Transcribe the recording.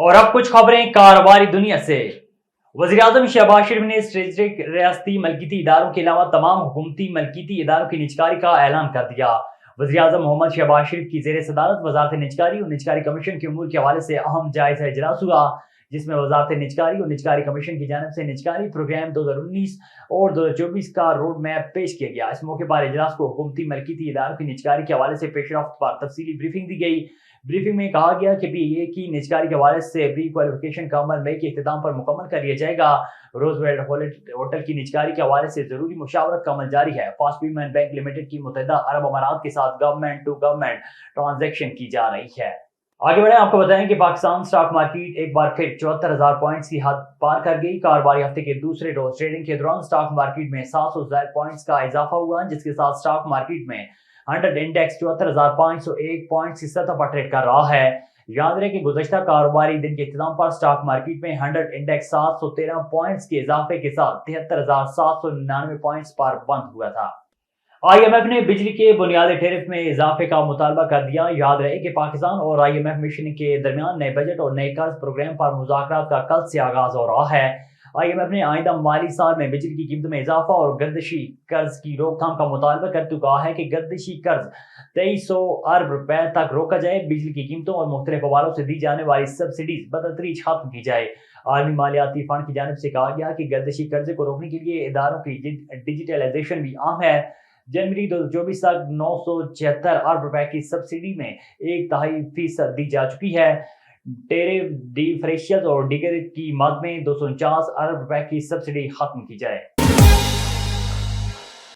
اور اب کچھ خبریں کاروباری دنیا سے۔ وزیراعظم شہباز شریف نے اسٹریٹجک ریاستی ملکیتی اداروں کے علاوہ تمام حکومتی ملکیتی اداروں کی نجکاری کا اعلان کر دیا۔ وزیراعظم محمد شہباز شریف کی زیر صدارت وزارت نجکاری اور نجکاری کمیشن کے امور کے حوالے سے اہم جائزہ اجلاس ہوا، جس میں وزارت نجکاری اور نجکاری کمیشن کی جانب سے نجکاری پروگرام 2019 اور 2024 کا روڈ میپ پیش کیا گیا۔ اس موقع پر اجلاس کو حکومتی ملکیتی اداروں کی نجکاری کے حوالے سے پیش رفت پر تفصیلی بریفنگ دی گئی۔ بریفنگ میں کہا گیا کہ پی اے کی نجکاری کے حوالے سے پری کوالیفیکیشن کا عمل مئی کے اختتام پر مکمل کر لیا جائے گا۔ روزویلٹ ہوٹل کی نجکاری کے حوالے سے ضروری مشاورت کا عمل جاری ہے۔ فاسٹ پیمنٹ بینک لمیٹڈ کی متحدہ عرب امارات کے ساتھ گورنمنٹ ٹو گورنمنٹ ٹرانزیکشن کی جا رہی ہے۔ آگے بڑھیں، آپ کو بتائیں کہ پاکستان سٹاک مارکیٹ ایک بار پھر 74,000 پوائنٹس کی حد پار کر گئی۔ کاروباری ہفتے کے دوسرے روز ٹریڈنگ کے دوران سٹاک مارکیٹ میں 700 زائد پوائنٹس کا اضافہ ہوا، جس کے ساتھ سٹاک مارکیٹ میں 100 انڈیکس 74,501 پوائنٹس کی سطح پر ٹریڈ کر رہا ہے۔ یاد رہے کہ گزشتہ کاروباری دن کے اختتام پر سٹاک مارکیٹ میں 100 انڈیکس 713 پوائنٹس کے اضافے کے ساتھ 73,799 پوائنٹس پر بند ہوا تھا۔ آئی ایم ایف نے بجلی کے بنیادی ٹیرف میں اضافے کا مطالبہ کر دیا۔ یاد رہے کہ پاکستان اور آئی ایم ایف مشن کے درمیان نئے بجٹ اور نئے قرض پروگرام پر مذاکرات کا کل سے آغاز ہو رہا ہے۔ آئی ایم ایف نے آئندہ مالی سال میں بجلی کی قیمتوں میں اضافہ اور گردشی قرض کی روک تھام کا مطالبہ کرتے ہوئے کہا ہے کہ گردشی قرض 2300 ارب روپے تک روکا جائے، بجلی کی قیمتوں اور مختلف حوالوں سے دی جانے والی سبسڈیز بتدریج ختم کی جائے۔ عالمی مالیاتی فنڈ کی جانب سے کہا گیا کہ گردشی قرضے کو روکنے کے لیے اداروں کی ڈیجیٹلائزیشن بھی اہم ہے۔ جنوری 2024 تک 976 ارب روپے کی سبسڈی میں 1.3% دی جا چکی ہے۔ ٹیرف ڈیفریشل اور دیگر کی مد میں 249 ارب روپے کی سبسڈی ختم کی جائے۔